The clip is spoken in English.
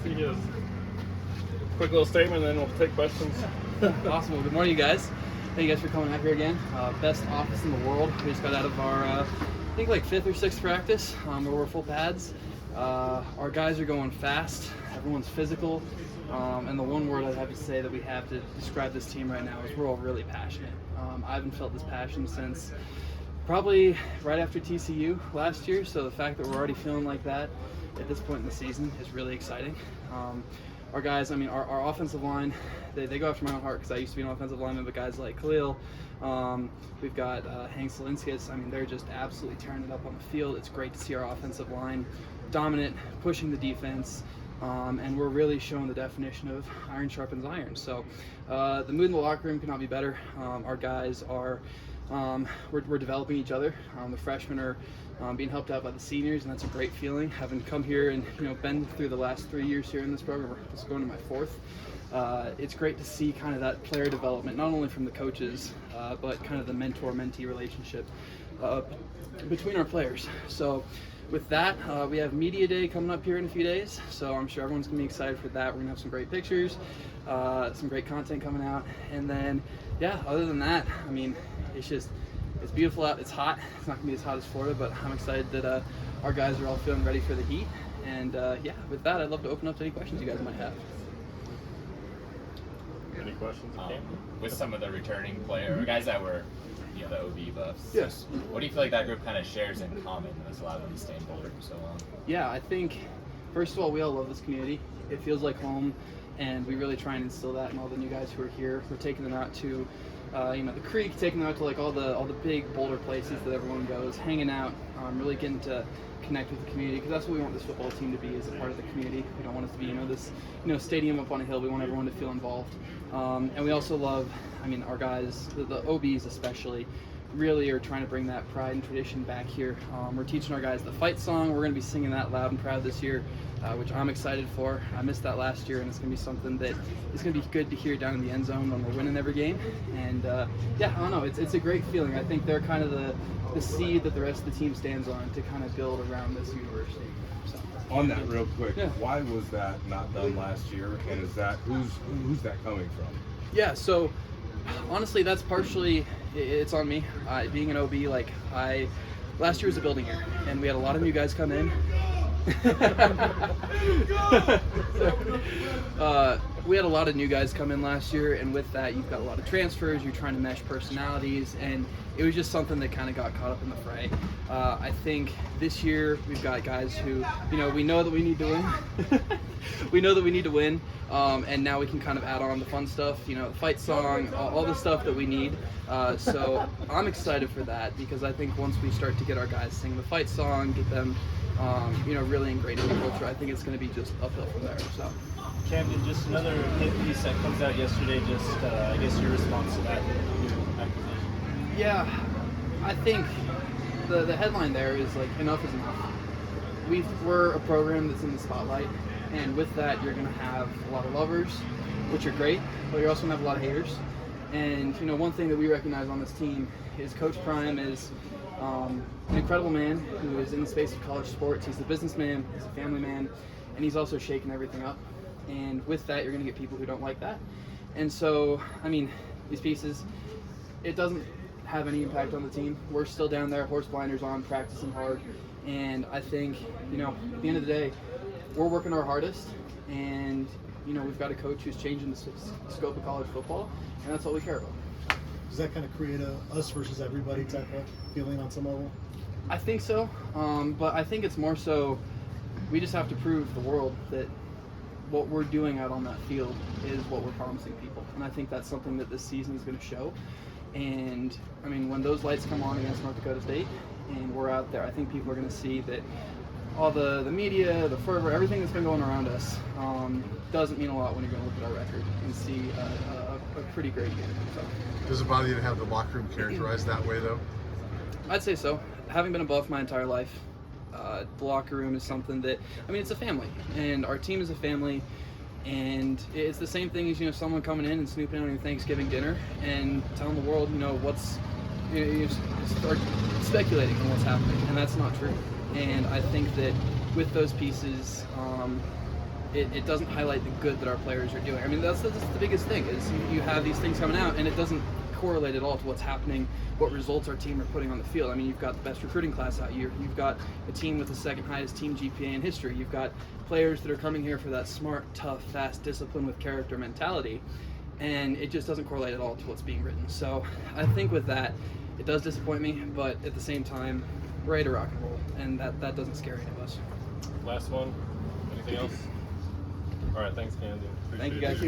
see his quick little statement, and then we'll take questions. Awesome. Well, good morning, you guys. Thank you guys for coming out here again. Best office in the world. We just got out of our, I think, like 5th or 6th practice where we're full pads. Our guys are going fast. Everyone's physical. And the one word I'd have to say that we have to describe this team right now is we're all really passionate. I haven't felt this passion since probably right after TCU last year. So the fact that we're already feeling like that at this point in the season is really exciting. Our guys, I mean, our offensive line, they go after my own heart because I used to be an offensive lineman, but guys like Khalil, we've got Hank Solinskas, I mean, they're just absolutely tearing it up on the field. It's great to see our offensive line dominant, pushing the defense, and we're really showing the definition of iron sharpens iron. So the mood in the locker room could not be better. Our guys are, we're developing each other. The freshmen are being helped out by the seniors, and that's a great feeling. Having come here and been through the last 3 years here in this program, we're just going to my 4th. It's great to see kind of that player development, not only from the coaches, but kind of the mentor-mentee relationship between our players. So with that, we have Media Day coming up here in a few days, so I'm sure everyone's going to be excited for that. We're going to have some great pictures, some great content coming out, and then, yeah, other than that, I mean, it's beautiful out, it's hot. It's not going to be as hot as Florida, but I'm excited that our guys are all feeling ready for the heat, and yeah, with that, I'd love to open up to any questions you guys might have. Any questions? With some of the returning players, or guys that were, the OB buffs. Yes. What do you feel like that group kind of shares in common that's allowed them to stay in Boulder for so long? Yeah, I think, first of all, we all love this community. It feels like home, and we really try and instill that in all the new guys who are here. We're taking them out to, the creek, taking them out to like all the big Boulder places that everyone goes, hanging out, really getting to connect with the community, because that's what we want this football team to be, is a part of the community. We don't want it to be, this, stadium up on a hill. We want everyone to feel involved. And we also love, our guys, the OBs especially, really are trying to bring that pride and tradition back here. We're teaching our guys the fight song. We're going to be singing that loud and proud this year, which I'm excited for. I missed that last year, and it's going to be something that is going to be good to hear down in the end zone when we're winning every game. And yeah, I don't know, it's a great feeling. I think they're kind of the seed that the rest of the team stands on to kind of build around this university. So. On that real quick, yeah. Why was that not done last year, and is that who's that coming from? Yeah, so honestly, that's partially, it's on me. Being an OB, last year was a building year, and we had a lot of new guys come in. We had a lot of new guys come in last year, and with that, you've got a lot of transfers. You're trying to mesh personalities, and it was just something that kind of got caught up in the fray. I think this year we've got guys who, we know that we need to win. We know that we need to win, and now we can kind of add on the fun stuff, the fight song, all the stuff that we need. So I'm excited for that, because I think once we start to get our guys sing the fight song, get them, really ingrained in the culture, I think it's going to be just uphill from there. So. Camden, just another hit piece that comes out yesterday, I guess your response to that new accusation. Yeah, I think the headline there is enough is enough. We're a program that's in the spotlight, and with that you're going to have a lot of lovers, which are great, but you're also going to have a lot of haters. And one thing that we recognize on this team is Coach Prime is an incredible man who is in the space of college sports. He's a businessman, he's a family man, and he's also shaking everything up. And with that, you're going to get people who don't like that. And so, these pieces, it doesn't have any impact on the team. We're still down there, horse blinders on, practicing hard. And I think, at the end of the day, we're working our hardest. And, we've got a coach who's changing the scope of college football. And that's all we care about. Does that kind of create a us versus everybody type of feeling on some level? I think so. But I think it's more so we just have to prove the world that what we're doing out on that field is what we're promising people. And I think that's something that this season is going to show. And, when those lights come on against North Dakota State and we're out there, I think people are going to see that all the media, the fervor, everything that's been going around us doesn't mean a lot when you're going to look at our record and see a pretty great game. So. Does it bother you to have the locker room characterized that way, though? I'd say so. Having been a Buff my entire life, the locker room is something that, it's a family, and our team is a family, and it's the same thing as, someone coming in and snooping on your Thanksgiving dinner and telling the world, what's, you start speculating on what's happening, and that's not true. And I think that with those pieces, it doesn't highlight the good that our players are doing. I mean, that's the biggest thing is you have these things coming out and it doesn't correlate at all to what's happening, what results our team are putting on the field. I mean, you've got the best recruiting class out here. You've got a team with the second highest team GPA in history. You've got players that are coming here for that smart, tough, fast, discipline with character mentality. And it just doesn't correlate at all to what's being written. So I think with that, it does disappoint me, but at the same time, we're ready to rock and roll, and that doesn't scare any of us. Last one. Anything else? All right. Thanks, Camden. Thank you Appreciate it. guys.